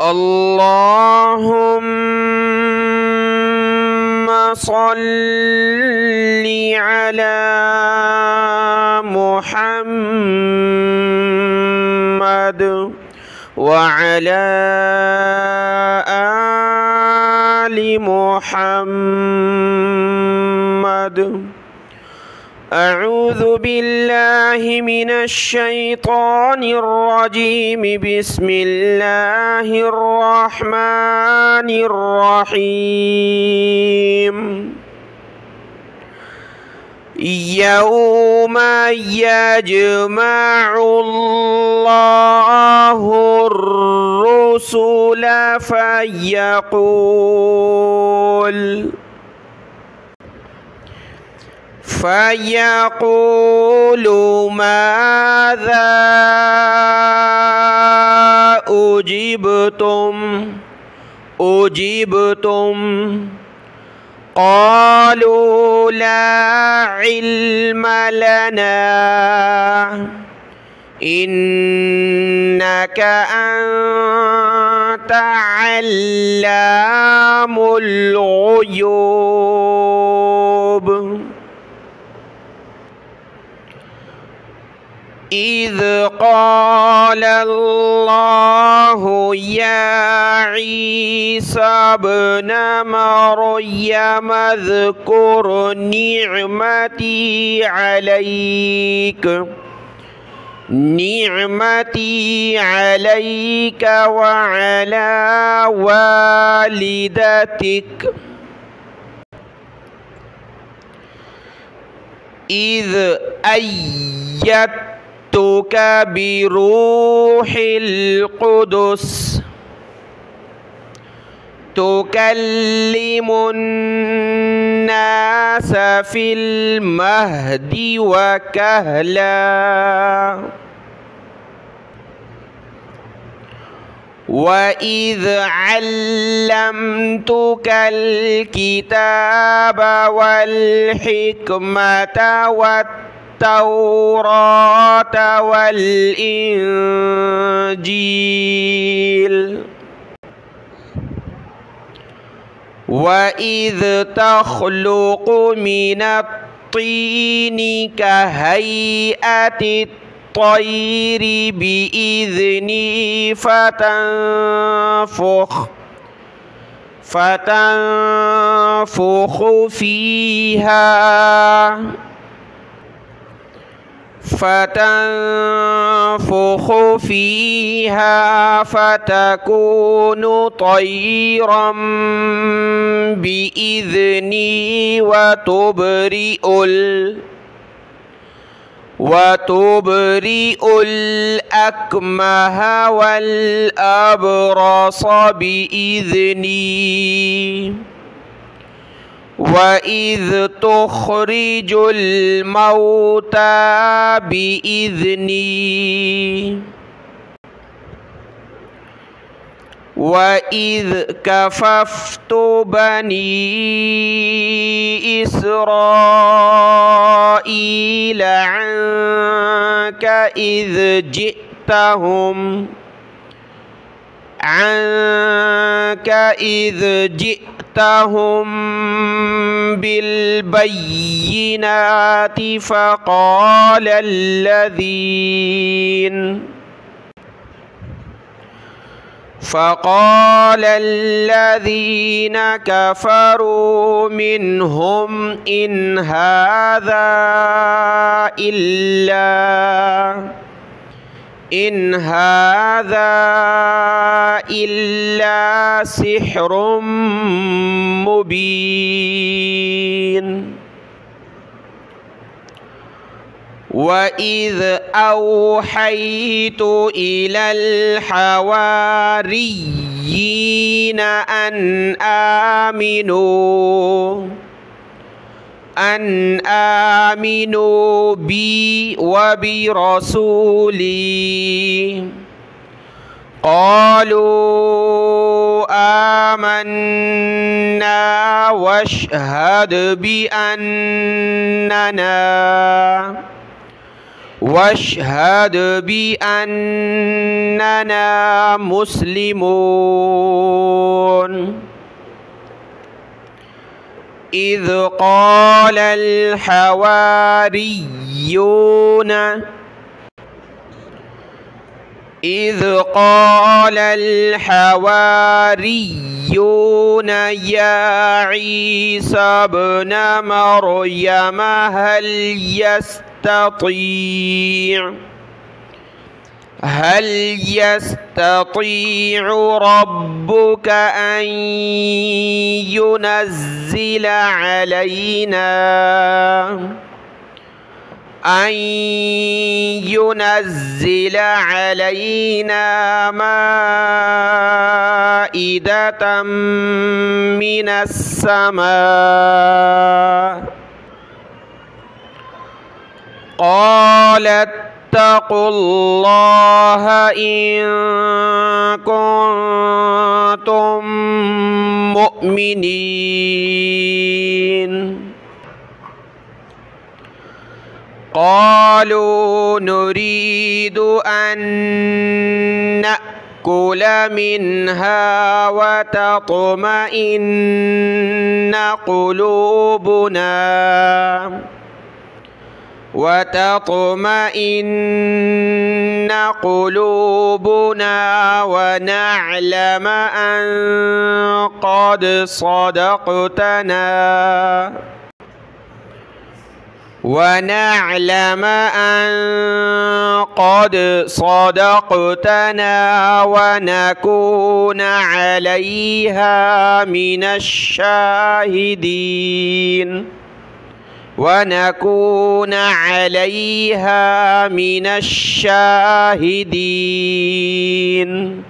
اللهم صل على محمد وعلى آل محمد. أعوذ بالله من الشيطان الرجيم. بسم الله الرحمن الرحيم. يوم يجمع الله الرسل فيقول ماذا أجبتم قالوا لا علم لنا إنك أنت علام الغيوب. إذ قال الله يا عيسى ابن مريم اذكر نعمتي عليك وعلى والدتك إذ أيدتك بروح القدس تكلم الناس في المهد وكهلا وإذ علمتك الكتاب والحكمة والتوراة والإنجيل وإذ تخلق من الطين كهيئة الطير بإذني فتنفخ فيها فتكون طيرا بإذني وتبرئ الأكمه والأبرص بإذني وإذ تخرج الموتى بإذني وإذ كففت بني إسرائيل عنك إذ جئتهم بالبينات فقال الذين كفروا منهم إن هذا إلا سحر مبين. وإذ أوحيت إلى الحواريين أن آمنوا بي وبرسولي قالوا آمنا واشهد بأننا واشهد بأننا مسلمون. إذ قال الحواريون يا عيسى ابن مريم هل يستطيع ربك أن ينزل علينا مائدة من السماء؟ قال اتقوا الله إن كنتم مؤمنين. قالوا نريد أن نأكل منها وتطمئن قلوبنا ونعلم أن قد صدقتنا ونكون عليها من الشاهدين.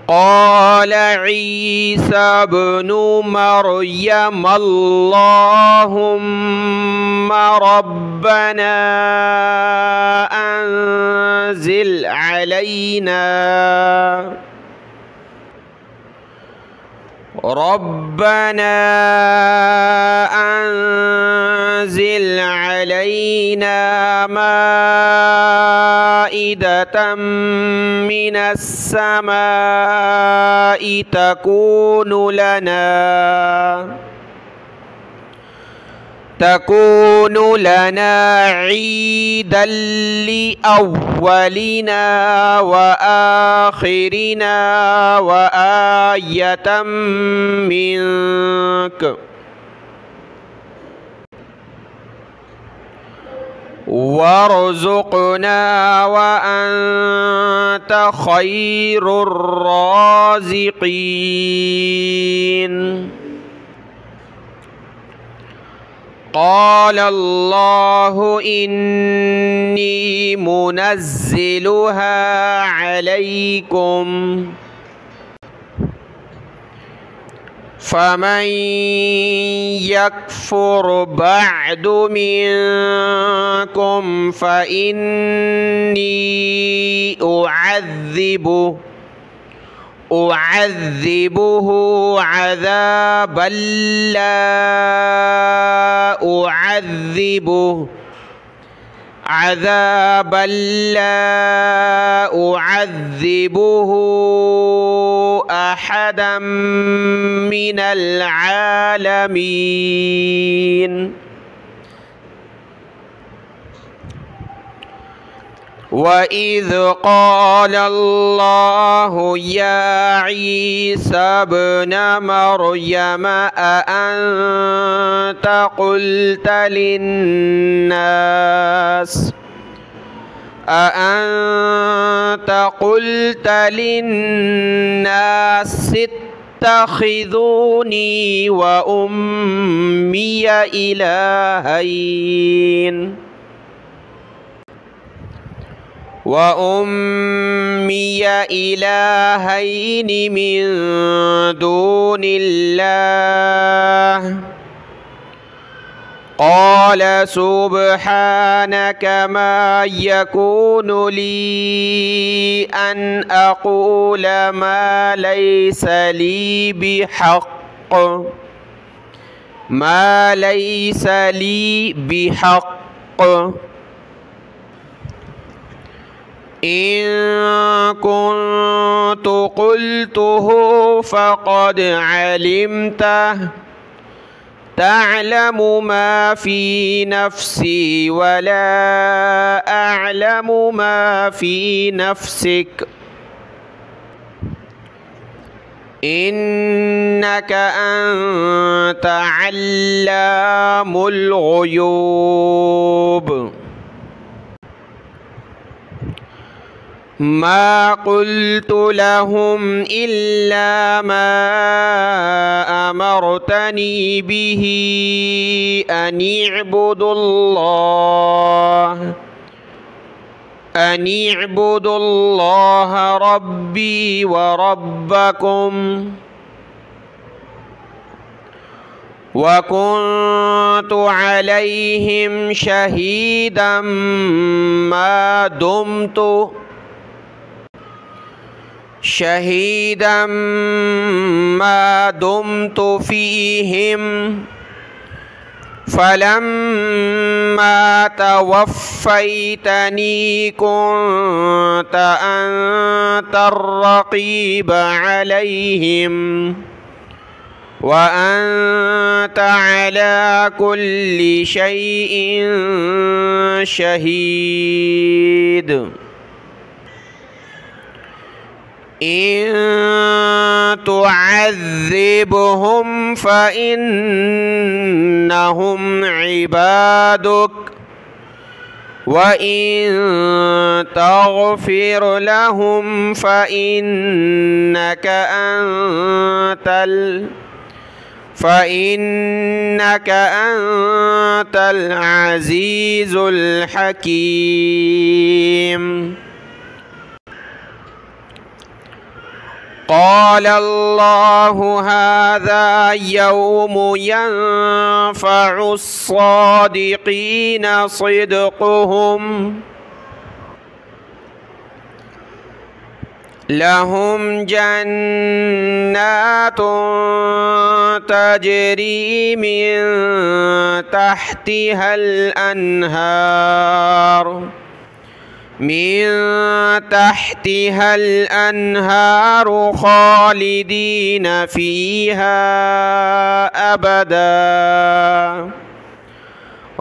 قال عيسى ابن مريم اللهم ربنا أنزل علينا مائدة من السماء تكون لنا عيدا لأولنا وآخرنا وآية منك وارزقنا وأنت خير الرازقين. قال الله إني منزلها عليكم فمن يكفر بعد منكم فإني أعذبه عذابا لا أعذبه أحدا من العالمين. وإذ قال الله يا عيسى ابن مريم أأنت قلت للناس اتخذوني وأمي إلهين من دون الله. قال سبحانك ما يكون لي أن أقول ما ليس لي بحق मा लैसा ली बिहक़्क़ इन कुन्तु क़ुल्तुहु फ़क़द अलिमतह तअलमु मा फ़ी नफ़्सी वला अअलमु मा फ़ी नफ़्सिक इन्नक अन्त अल्लामुल ग़ुयूब मा क़ुल्तु लहुम इल्ला मा अमरतनी बिही अनिअ्बुदुल्लाह रब्बी व रब्बकुम व कुन्तु अलैहिम शहीदम मा दुम्तु फ़ीहिम फलम्मा तवफ़्फ़यतनी कुन्त अंतर रक़ीब अलैहिम व अंत अला कुल्ली शैइन शहीद इन तुअज़्ज़िबहुम फ़इन्नहुम इबादुक व इन तग़फ़िर लहुम फ़इन्नक अंतल अज़ीज़ुल हकीम क़ाल अल्लाहु हाज़ा यौम यंफ़अुस्सादिक़ीन सिद्क़ुहुम लहुम जन्नातुन तजरी मिन तहतिहल अन्हार खालिदीन फ़ीहा अबदा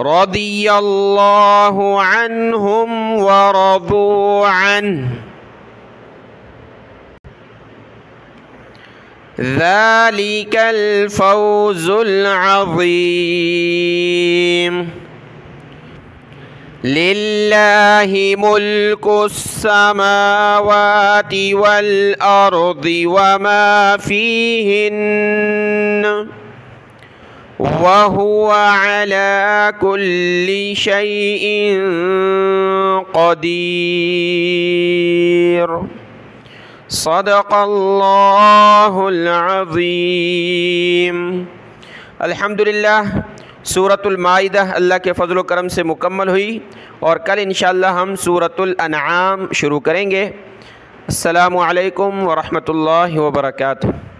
रदियल्लाहु अन्हुम व रदू अन्हु ज़ालिकल फ़ौज़ुल अज़ीम लिल्लाहि मुल्कुस समावाति वल अर्दि वमा फ़ीहिन्न व हुवा अला कुल्ली शैइन क़दीर सदक़ल्लाहुल अज़ीम। अल्हम्दुलिल्लाह सूरतुल माइदा अल्लाह के फ़ज़ल व करम से मुकम्मल हुई और कल इंशाअल्लाह हम सूरतुल अनआम शुरू करेंगे। अस्सलामु अलैकुम व रहमतुल्लाहि व बरकातुहू।